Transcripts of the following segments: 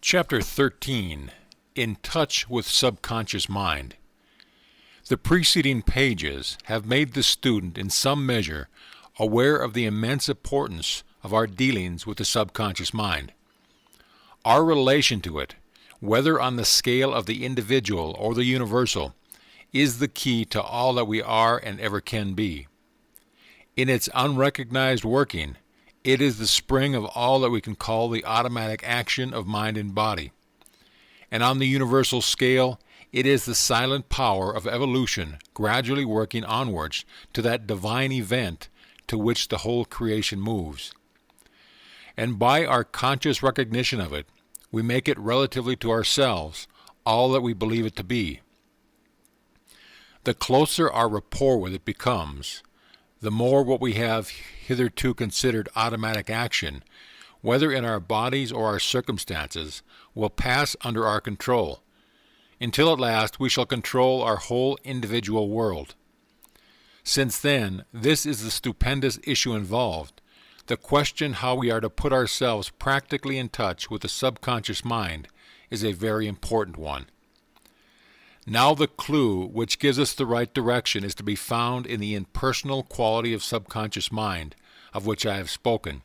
Chapter 13. In Touch with Subconscious Mind. The preceding pages have made the student in some measure aware of the immense importance of our dealings with the subconscious mind. Our relation to it, whether on the scale of the individual or the universal, is the key to all that we are and ever can be. In its unrecognized working, it is the spring of all that we can call the automatic action of mind and body. And on the universal scale, it is the silent power of evolution gradually working onwards to that divine event to which the whole creation moves. And by our conscious recognition of it, we make it relatively to ourselves all that we believe it to be. The closer our rapport with it becomes, the more what we have hitherto considered automatic action, whether in our bodies or our circumstances, will pass under our control, until at last we shall control our whole individual world. Since then, this is the stupendous issue involved. The question how we are to put ourselves practically in touch with the subconscious mind is a very important one. Now the clue which gives us the right direction is to be found in the impersonal quality of subconscious mind, of which I have spoken.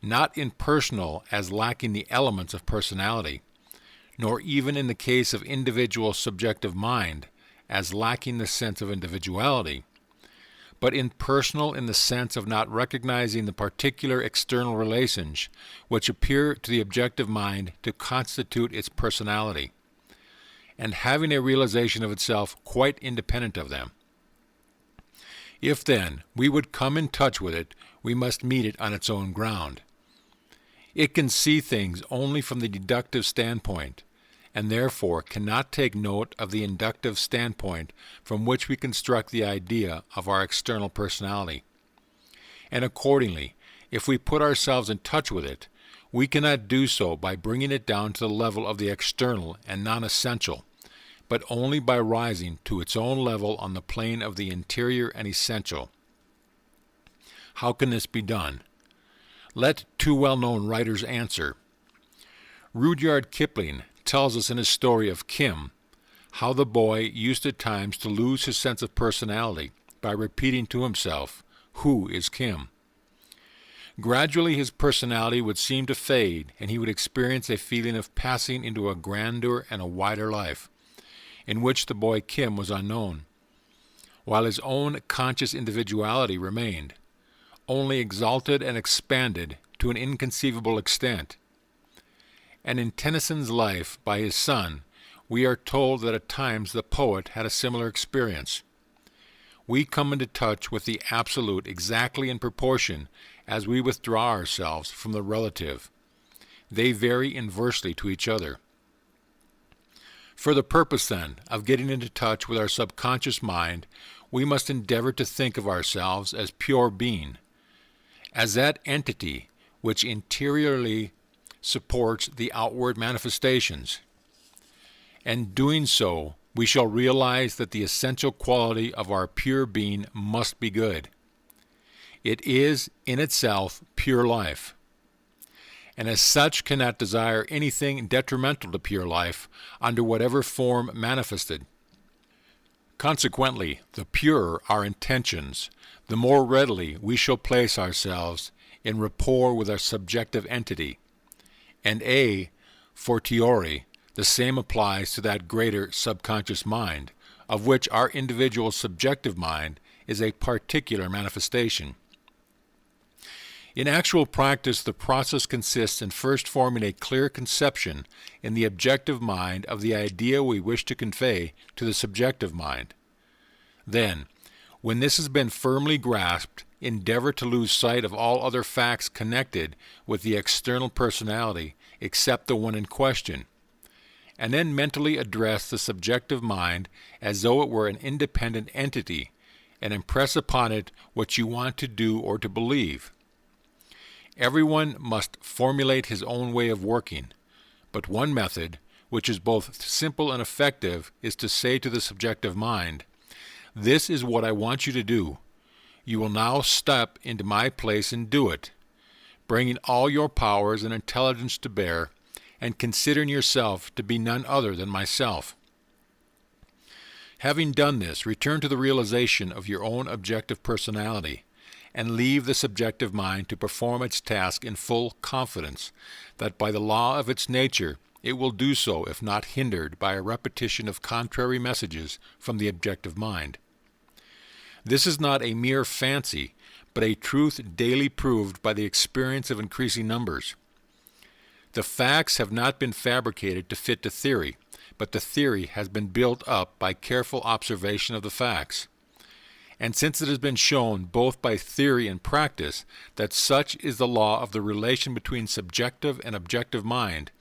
Not impersonal as lacking the elements of personality, nor even in the case of individual subjective mind as lacking the sense of individuality, but impersonal in the sense of not recognizing the particular external relations which appear to the objective mind to constitute its personality, and having a realization of itself quite independent of them. If, then, we would come in touch with it, we must meet it on its own ground. It can see things only from the deductive standpoint, and therefore cannot take note of the inductive standpoint from which we construct the idea of our external personality. And accordingly, if we put ourselves in touch with it, we cannot do so by bringing it down to the level of the external and non-essential, but only by rising to its own level on the plane of the interior and essential. How can this be done? Let two well-known writers answer. Rudyard Kipling tells us in his story of Kim how the boy used at times to lose his sense of personality by repeating to himself, "Who is Kim?" Gradually his personality would seem to fade, and he would experience a feeling of passing into a grander and a wider life, in which the boy Kim was unknown, while his own conscious individuality remained, only exalted and expanded to an inconceivable extent. And in Tennyson's Life by his son, we are told that at times the poet had a similar experience. We come into touch with the absolute exactly in proportion as we withdraw ourselves from the relative. They vary inversely to each other. For the purpose, then, of getting into touch with our subconscious mind, we must endeavor to think of ourselves as pure being, as that entity which interiorly supports the outward manifestations. And doing so, we shall realize that the essential quality of our pure being must be good. It is, in itself, pure life, and as such cannot desire anything detrimental to pure life under whatever form manifested. Consequently, the purer our intentions, the more readily we shall place ourselves in rapport with our subjective entity. And a fortiori, the same applies to that greater subconscious mind, of which our individual subjective mind is a particular manifestation. In actual practice, the process consists in first forming a clear conception in the objective mind of the idea we wish to convey to the subjective mind. Then, when this has been firmly grasped, endeavor to lose sight of all other facts connected with the external personality except the one in question, and then mentally address the subjective mind as though it were an independent entity, and impress upon it what you want to do or to believe. Everyone must formulate his own way of working, but one method, which is both simple and effective, is to say to the subjective mind, "This is what I want you to do. You will now step into my place and do it, bringing all your powers and intelligence to bear, and considering yourself to be none other than myself. Having done this, return to the realization of your own objective personality, and leave the subjective mind to perform its task in full confidence that by the law of its nature it will do so if not hindered by a repetition of contrary messages from the objective mind. This is not a mere fancy, but a truth daily proved by the experience of increasing numbers. The facts have not been fabricated to fit the theory, but the theory has been built up by careful observation of the facts. And since it has been shown both by theory and practice that such is the law of the relation between subjective and objective mind,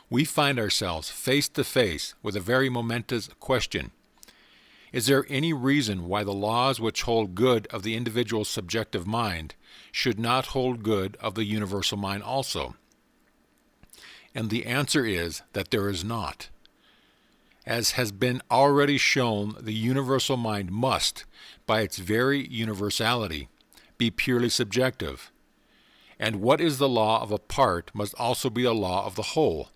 we find ourselves face to face with a very momentous question. Is there any reason why the laws which hold good of the individual subjective mind should not hold good of the universal mind also? And the answer is that there is not. As has been already shown, the universal mind must, by its very universality, be purely subjective. And what is the law of a part must also be a law of the whole.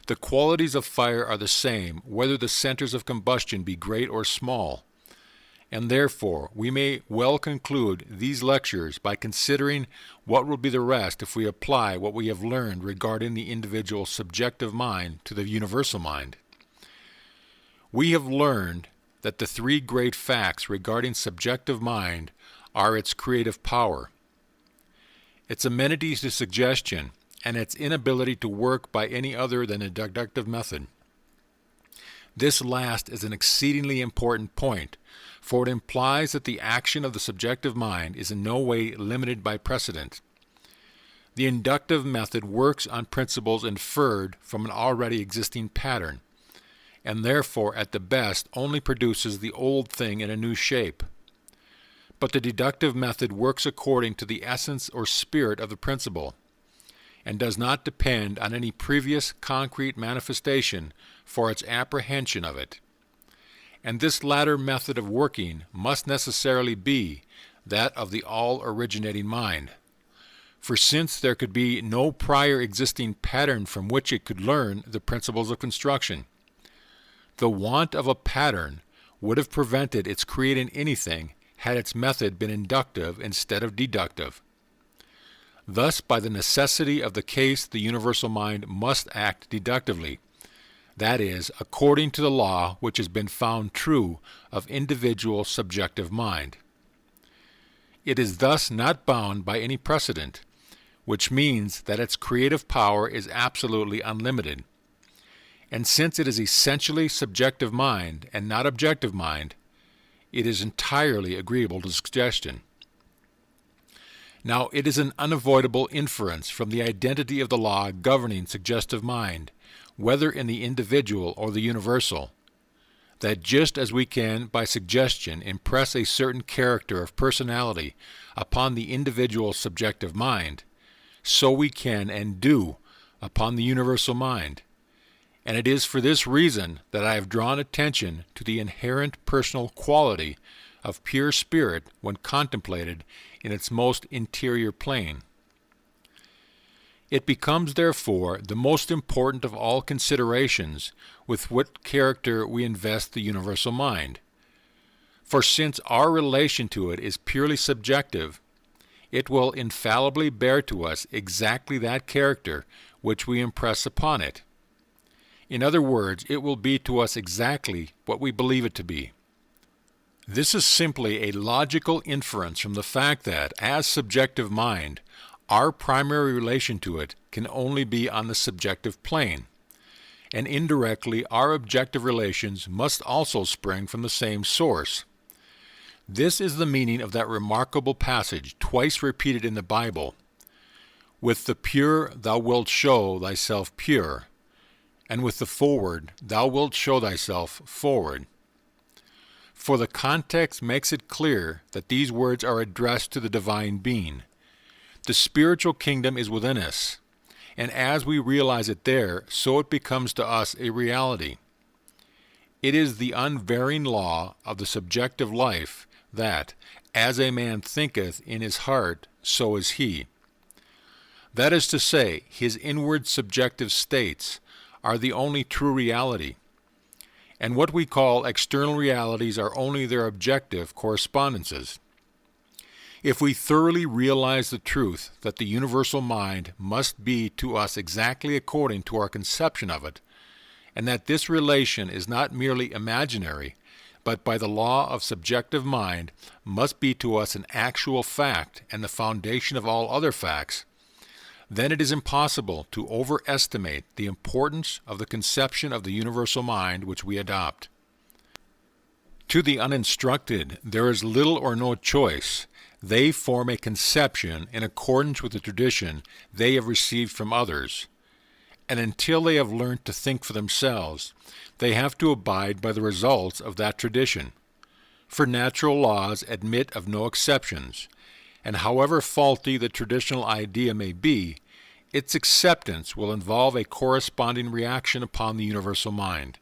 The qualities of fire are the same, whether the centers of combustion be great or small. And therefore, we may well conclude these lectures by considering what will be the rest if we apply what we have learned regarding the individual subjective mind to the universal mind. We have learned that the three great facts regarding subjective mind are its creative power, its amenities to suggestion, and its inability to work by any other than a deductive method. This last is an exceedingly important point, for it implies that the action of the subjective mind is in no way limited by precedent. The inductive method works on principles inferred from an already existing pattern, and therefore at the best only produces the old thing in a new shape. But the deductive method works according to the essence or spirit of the principle, and does not depend on any previous concrete manifestation for its apprehension of it. And this latter method of working must necessarily be that of the all-originating mind. For since there could be no prior existing pattern from which it could learn the principles of construction, the want of a pattern would have prevented its creating anything had its method been inductive instead of deductive. Thus, by the necessity of the case, the universal mind must act deductively, that is, according to the law which has been found true of individual subjective mind. It is thus not bound by any precedent, which means that its creative power is absolutely unlimited. And since it is essentially subjective mind and not objective mind, it is entirely agreeable to suggestion. Now, it is an unavoidable inference from the identity of the law governing suggestive mind, whether in the individual or the universal, that just as we can, by suggestion, impress a certain character of personality upon the individual subjective mind, so we can and do upon the universal mind. And it is for this reason that I have drawn attention to the inherent personal quality of pure spirit when contemplated in its most interior plane. It becomes, therefore, the most important of all considerations with what character we invest the universal mind. For since our relation to it is purely subjective, it will infallibly bear to us exactly that character which we impress upon it. In other words, it will be to us exactly what we believe it to be. This is simply a logical inference from the fact that, as subjective mind, our primary relation to it can only be on the subjective plane, and indirectly our objective relations must also spring from the same source. This is the meaning of that remarkable passage twice repeated in the Bible, "With the pure thou wilt show thyself pure, and with the forward thou wilt show thyself forward." For the context makes it clear that these words are addressed to the divine being. The spiritual kingdom is within us, and as we realize it there, so it becomes to us a reality. It is the unvarying law of the subjective life that, as a man thinketh in his heart, so is he. That is to say, his inward subjective states are the only true reality, and what we call external realities are only their objective correspondences. If we thoroughly realize the truth that the universal mind must be to us exactly according to our conception of it, and that this relation is not merely imaginary, but by the law of subjective mind must be to us an actual fact and the foundation of all other facts, then it is impossible to overestimate the importance of the conception of the universal mind which we adopt. To the uninstructed, there is little or no choice. They form a conception in accordance with the tradition they have received from others, and until they have learned to think for themselves, they have to abide by the results of that tradition. For natural laws admit of no exceptions, and however faulty the traditional idea may be, its acceptance will involve a corresponding reaction upon the universal mind,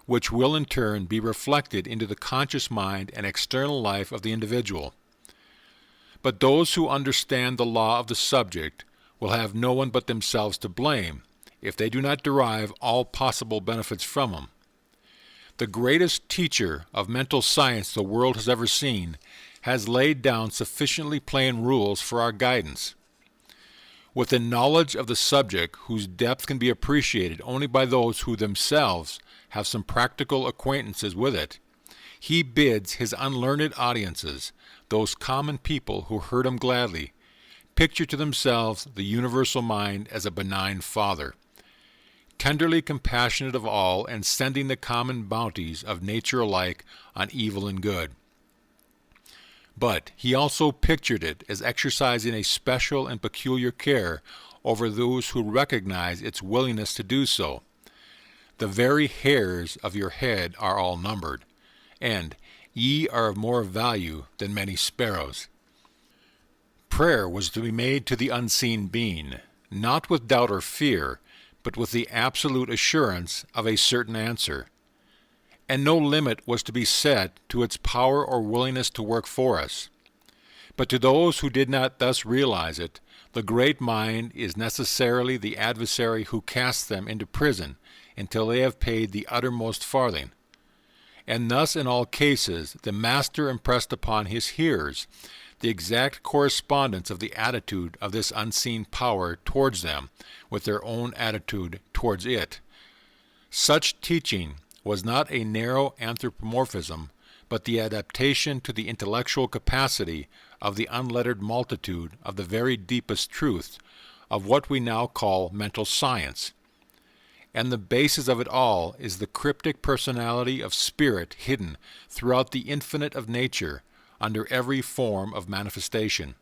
which will in turn be reflected into the conscious mind and external life of the individual. But those who understand the law of the subject will have no one but themselves to blame if they do not derive all possible benefits from them. The greatest teacher of mental science the world has ever seen has laid down sufficiently plain rules for our guidance. With a knowledge of the subject whose depth can be appreciated only by those who themselves have some practical acquaintances with it, he bids his unlearned audiences, those common people who heard him gladly, picture to themselves the universal mind as a benign father, tenderly compassionate of all and sending the common bounties of nature alike on evil and good. But he also pictured it as exercising a special and peculiar care over those who recognize its willingness to do so. The very hairs of your head are all numbered, and ye are of more value than many sparrows. Prayer was to be made to the unseen being, not with doubt or fear, but with the absolute assurance of a certain answer. And no limit was to be set to its power or willingness to work for us. But to those who did not thus realize it, the great mind is necessarily the adversary who casts them into prison until they have paid the uttermost farthing. And thus in all cases the master impressed upon his hearers the exact correspondence of the attitude of this unseen power towards them with their own attitude towards it. Such teaching was not a narrow anthropomorphism, but the adaptation to the intellectual capacity of the unlettered multitude of the very deepest truth of what we now call mental science. And the basis of it all is the cryptic personality of spirit hidden throughout the infinite of nature under every form of manifestation.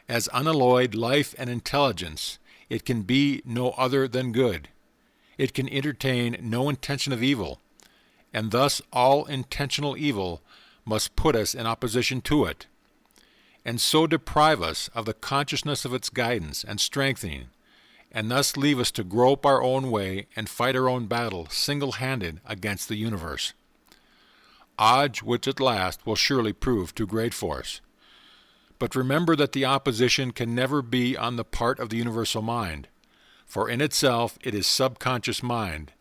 As unalloyed life and intelligence, it can be no other than good. It can entertain no intention of evil, and thus all intentional evil must put us in opposition to it, and so deprive us of the consciousness of its guidance and strengthening, and thus leave us to grope our own way and fight our own battle single-handed against the universe. Odds which at last will surely prove too great for us. But remember that the opposition can never be on the part of the universal mind, for in itself it is subconscious mind,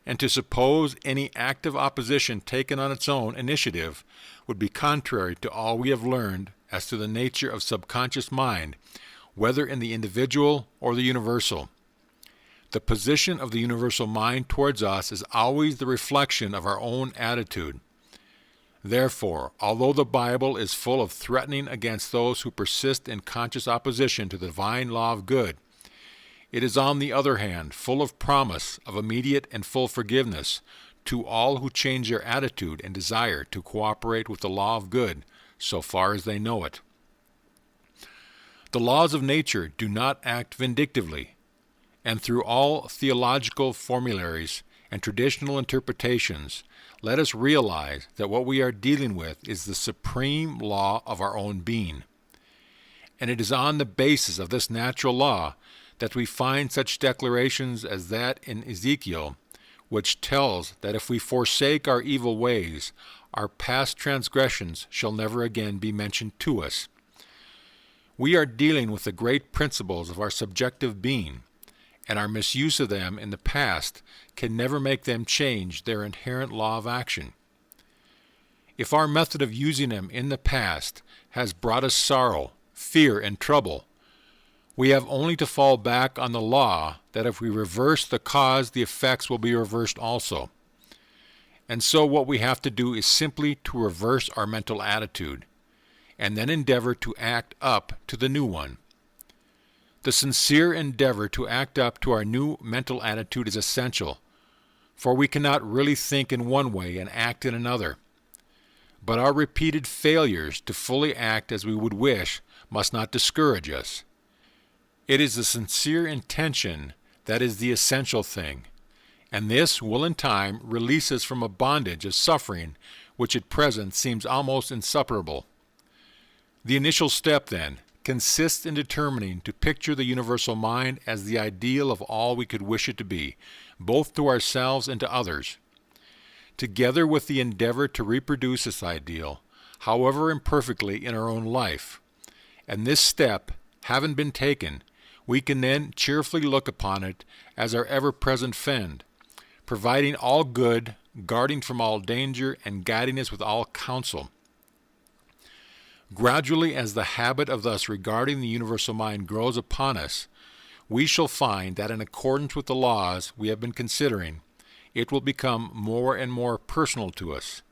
and to suppose any active opposition taken on its own initiative would be contrary to all we have learned as to the nature of subconscious mind, whether in the individual or the universal. The position of the universal mind towards us is always the reflection of our own attitude. Therefore, although the Bible is full of threatening against those who persist in conscious opposition to the divine law of good, it is on the other hand full of promise of immediate and full forgiveness to all who change their attitude and desire to cooperate with the law of good so far as they know it. The laws of nature do not act vindictively, and through all theological formularies and traditional interpretations, let us realize that what we are dealing with is the supreme law of our own being. And it is on the basis of this natural law that we find such declarations as that in Ezekiel, which tells that if we forsake our evil ways, our past transgressions shall never again be mentioned to us. We are dealing with the great principles of our subjective being, and our misuse of them in the past can never make them change their inherent law of action. If our method of using them in the past has brought us sorrow, fear, and trouble, we have only to fall back on the law that if we reverse the cause, the effects will be reversed also. And so what we have to do is simply to reverse our mental attitude, and then endeavor to act up to the new one. The sincere endeavor to act up to our new mental attitude is essential, for we cannot really think in one way and act in another. But our repeated failures to fully act as we would wish must not discourage us. It is the sincere intention that is the essential thing, and this will in time release us from a bondage of suffering which at present seems almost insuperable. The initial step, then, consists in determining to picture the universal mind as the ideal of all we could wish it to be, both to ourselves and to others. Together with the endeavor to reproduce this ideal, however imperfectly, in our own life. And this step, having been taken, we can then cheerfully look upon it as our ever-present friend, providing all good, guarding from all danger, and guiding us with all counsel. Gradually, as the habit of thus regarding the universal mind grows upon us, we shall find that in accordance with the laws we have been considering, it will become more and more personal to us,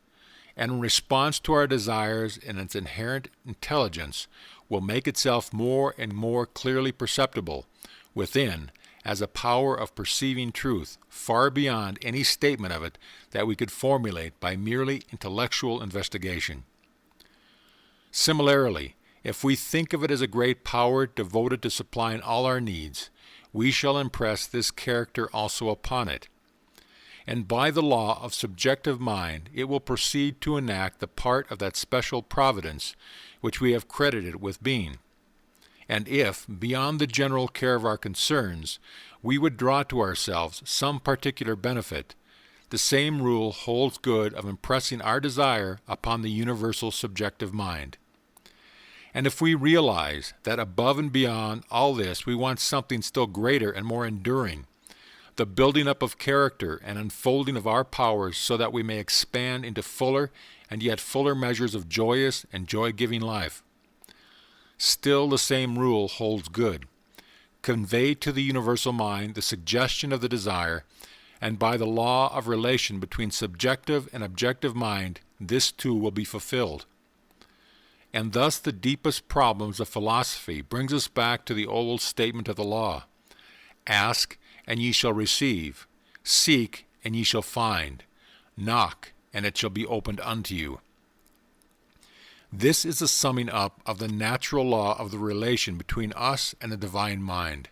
and in response to our desires and its inherent intelligence will make itself more and more clearly perceptible within as a power of perceiving truth far beyond any statement of it that we could formulate by merely intellectual investigation. Similarly, if we think of it as a great power devoted to supplying all our needs, we shall impress this character also upon it. And by the law of subjective mind, it will proceed to enact the part of that special providence which we have credited with being. And if, beyond the general care of our concerns, we would draw to ourselves some particular benefit, the same rule holds good of impressing our desire upon the universal subjective mind. And if we realize that above and beyond all this we want something still greater and more enduring, the building up of character and unfolding of our powers so that we may expand into fuller and yet fuller measures of joyous and joy-giving life, still the same rule holds good. Convey to the universal mind the suggestion of the desire, and by the law of relation between subjective and objective mind, this too will be fulfilled. And thus the deepest problems of philosophy brings us back to the old statement of the law. Ask, and ye shall receive. Seek, and ye shall find. Knock, and it shall be opened unto you. This is the summing up of the natural law of the relation between us and the divine mind.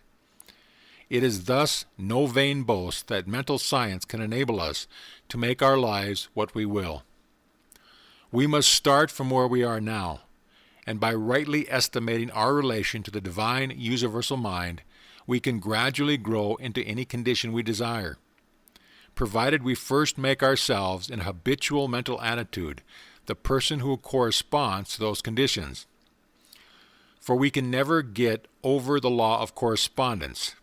It is thus no vain boast that mental science can enable us to make our lives what we will. We must start from where we are now, and by rightly estimating our relation to the divine universal mind, we can gradually grow into any condition we desire, provided we first make ourselves in a habitual mental attitude the person who corresponds to those conditions. For we can never get over the law of correspondence,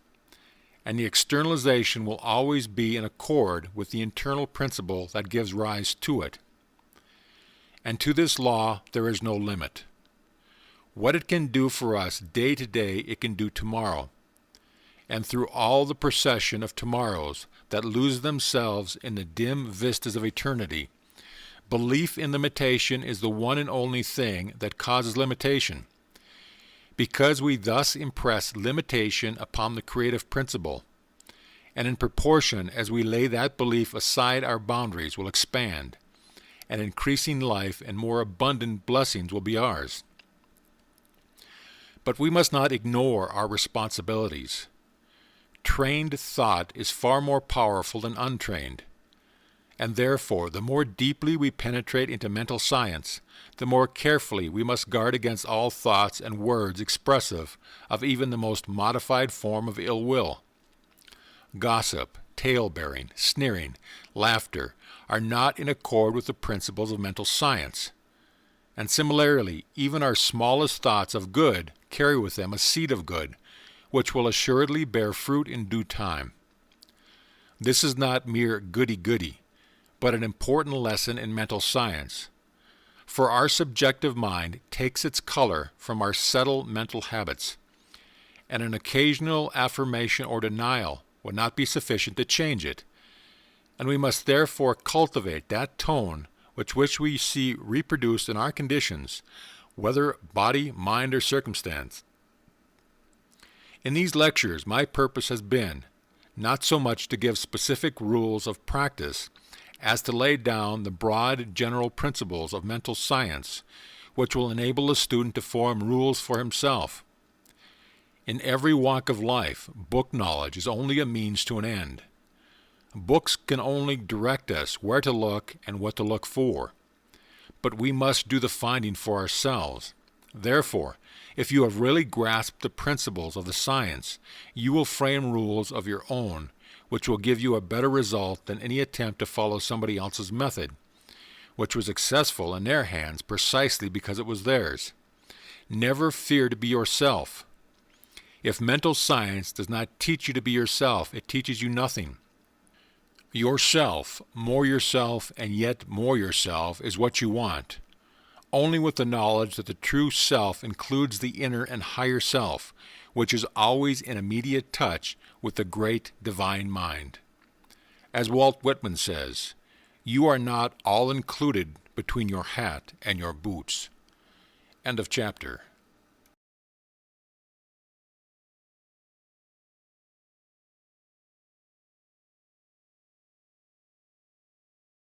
and the externalization will always be in accord with the internal principle that gives rise to it. And to this law there is no limit. What it can do for us day to day, it can do tomorrow. And through all the procession of tomorrows that lose themselves in the dim vistas of eternity, belief in limitation is the one and only thing that causes limitation, because we thus impress limitation upon the creative principle, and in proportion as we lay that belief aside, our boundaries will expand, and increasing life and more abundant blessings will be ours. But we must not ignore our responsibilities. Trained thought is far more powerful than untrained, and therefore the more deeply we penetrate into mental science, the more carefully we must guard against all thoughts and words expressive of even the most modified form of ill will. Gossip, tale-bearing, sneering, laughter are not in accord with the principles of mental science, And similarly, even our smallest thoughts of good carry with them a seed of good, which will assuredly bear fruit in due time. This is not mere goody-goody, but an important lesson in mental science. For our subjective mind takes its color from our settled mental habits, and an occasional affirmation or denial would not be sufficient to change it, and we must therefore cultivate that tone which we see reproduced in our conditions, whether body, mind, or circumstance. In these lectures, my purpose has been not so much to give specific rules of practice as to lay down the broad general principles of mental science, which will enable the student to form rules for himself. In every walk of life, book knowledge is only a means to an end. Books can only direct us where to look and what to look for, but we must do the finding for ourselves. Therefore, if you have really grasped the principles of the science, you will frame rules of your own, which will give you a better result than any attempt to follow somebody else's method, which was successful in their hands precisely because it was theirs. Never fear to be yourself. If mental science does not teach you to be yourself, it teaches you nothing. Yourself, and yet more yourself, is what you want. Only with the knowledge that the true self includes the inner and higher self, which is always in immediate touch with the great divine mind. As Walt Whitman says, you are not all included between your hat and your boots. End of chapter.